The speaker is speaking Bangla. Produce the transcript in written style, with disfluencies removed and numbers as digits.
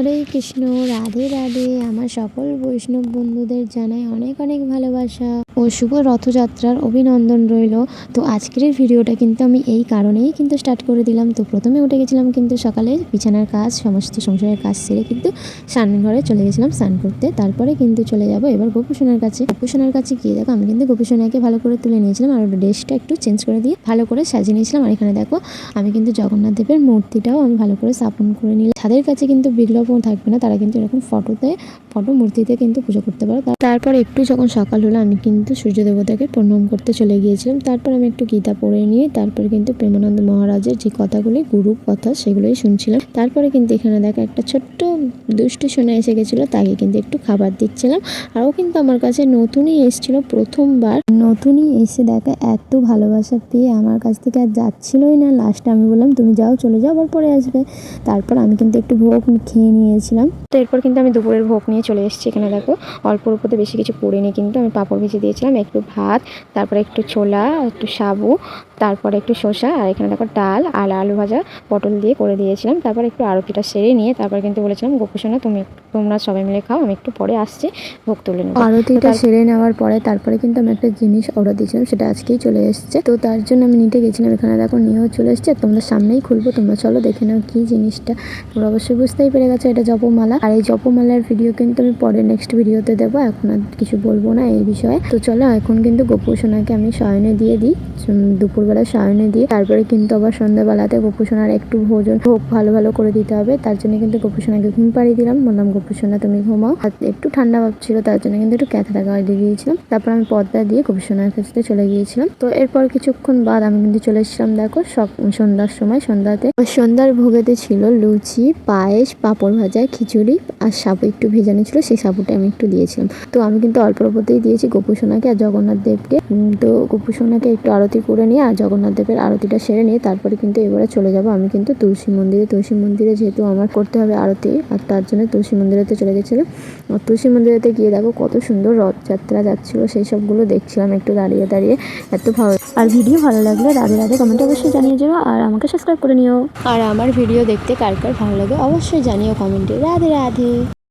হরে কৃষ্ণ, রাধে রাধে। আমার সকল বৈষ্ণব বন্ধুদের জানাই অনেক অনেক ভালোবাসা ও শুভ রথযাত্রার অভিনন্দন রইল। তো আজকের ভিডিওটা কিন্তু আমি এই কারণেই কিন্তু স্টার্ট করে দিলাম। তো প্রথমে উঠে গেছিলাম কিন্তু সকালে বিছানার কাজ, সমস্ত সংসারের কাজ সেরে কিন্তু স্নানঘরে চলে গেছিলাম স্নান করতে। তারপরে কিন্তু চলে যাব এবার গোপুসোনার কাছে। গোপুসোনার কাছে গিয়ে দেখো আমি কিন্তু গোপুসোনাকে ভালো করে তুলে নিয়েছিলাম আর ড্রেসটা একটু চেঞ্জ করে দিয়ে ভালো করে সাজিয়ে নিয়েছিলাম। আর এখানে দেখো আমি কিন্তু জগন্নাথ দেবের মূর্তিটাও আমি ভালো করে স্থাপন করে নিলাম। তাদের কাছে কিন্তু বিগ্রহ থাকবে না, তারা কিন্তু এরকম ফটো মূর্তিতে কিন্তু পুজো করতে পারো। তারপর একটু যখন সকাল হলো আমি কিন্তু সূর্য দেবতাকে প্রণাম করতে চলে গিয়েছিলাম। তারপর আমি একটু গীতা পড়ে নিয়ে তারপর কিন্তু প্রেমানন্দ মহারাজের যে কথাগুলি গুরু কথা সেগুলোই শুনছিলাম। তারপরে কিন্তু এখানে দেখো একটা ছোট্ট দুষ্টু সোনা এসে গেছিলো, তাকে কিন্তু একটু খাবার দিচ্ছিলাম। আর ও কিন্তু আমার কাছে নতুনই এসেছিল, প্রথমবার নতুনই এসে দেখা এত ভালোবাসা পেয়ে আমার কাছ থেকে আর যাচ্ছিলই না। লাস্টে আমি বললাম তুমি যাও, চলে যাও, আবার পরে আসবে। তারপর আমি কিন্তু একটু ভোগ খেয়ে নিয়েছিলাম। তো এরপর কিন্তু আমি দুপুরের ভোগ নিয়ে চলে এসেছি। এখানে দেখো অল্প অল্পতে বেশি কিছু করিনি, কিন্তু আমি পাঁপড় ভেজে দিয়েছিলাম, একটু ভাত, তারপরে একটু ছোলা, একটু সাবু, তারপরে একটু শসা, আর এখানে দেখো ডাল আর আলু ভাজা পটল দিয়ে করে দিয়েছিলাম। তারপর একটু আরতিটা সেরে নিয়ে তারপর কিন্তু বলেছিলাম গোপুসোনা তোমরা সবাই মিলে খাও, আমি একটু পরে আসছি ভোগ তুলে নেবো। আরতিটা সেরে নেওয়ার পরে তারপরে কিন্তু আমি একটা জিনিস অর্ডার দিয়েছিলাম, সেটা আজকেই চলে এসেছে। তো তার জন্য আমি নিতে গেছিলাম। এখানে দেখো নিয়েও চলে এসেছে, তোমরা সামনেই খুলবো, তোমরা চলো দেখে নাও কি জিনিসটা। তোমরা অবশ্যই বুঝতেই পেরে গেছো এটা জপমালা। আর এই জপমালার ভিডিও কিন্তু আমি পরে নেক্সট ভিডিওতে দেবো, এখন আর কিছু বলবো না এই বিষয়ে। তো চলো এখন কিন্তু গোপুসোনাকে আমি শয়নে দিয়ে দিই, দুপুরবেলা শয়নে দিয়ে তারপরে কিন্তু আবার সন্ধ্যাবেলাতে গোপুসোনার একটু ভোগ ভালো করে দিতে হবে। তার জন্য কিন্তু গোপুসোনাকে ঘুম পাড়িয়ে দিলাম, বললাম গোপুসোনা তুমি ঘুমাও। আর একটু ঠান্ডা ভাব ছিল তার জন্য কিন্তু একটু ক্যাথা গায়ে দিয়ে দিয়েছিলাম। তারপর আমি পর্দা দিয়ে গোপুসোনার কাছে চলে গিয়েছিলাম। তো এরপর কিছুক্ষণ বাদ আমি কিন্তু চলে এসেছিলাম দেখো সন্ধ্যার সময়। সন্ধ্যার ভোগেতে ছিল লুচি, পায়েস, পাঁপড় ভাজা, খিচুড়ি আর সাবু একটু ভেজানো ছিল, সেই সাবুটা আমি একটু দিয়েছিলাম। তো আমি কিন্তু অল্প অল্পতেই দিয়েছি গোপুসোনাকে আর জগন্নাথ দেবকে। তো গোপুসোনাকে একটু আরতি করে নিয়ে আর জগন্নাথ দেবের আরতিটা সেরে নিয়ে তারপরে কিন্তু এবারে চলে যাব আমি কিন্তু তুলসী মন্দিরে যেহেতু আমার করতে হবে আরতি, আর তার জন্য তুলসী মন্দিরেতে চলে গেছিলাম। আর তুলসী মন্দিরেতে গিয়ে দেখো কত সুন্দর রথযাত্রা যাচ্ছিল, সেই সবগুলো দেখছিলাম একটু দাঁড়িয়ে এত ভালো। আর ভিডিও ভালো লাগলে রাধে রাধে কমেন্টে অবশ্যই জানিয়ে যাও, আর আমাকে সাবস্ক্রাইব করে নিও। আর আমার ভিডিও দেখতে কার কার ভালো লাগে অবশ্যই জানিও কমেন্টে। রাধে রাধে।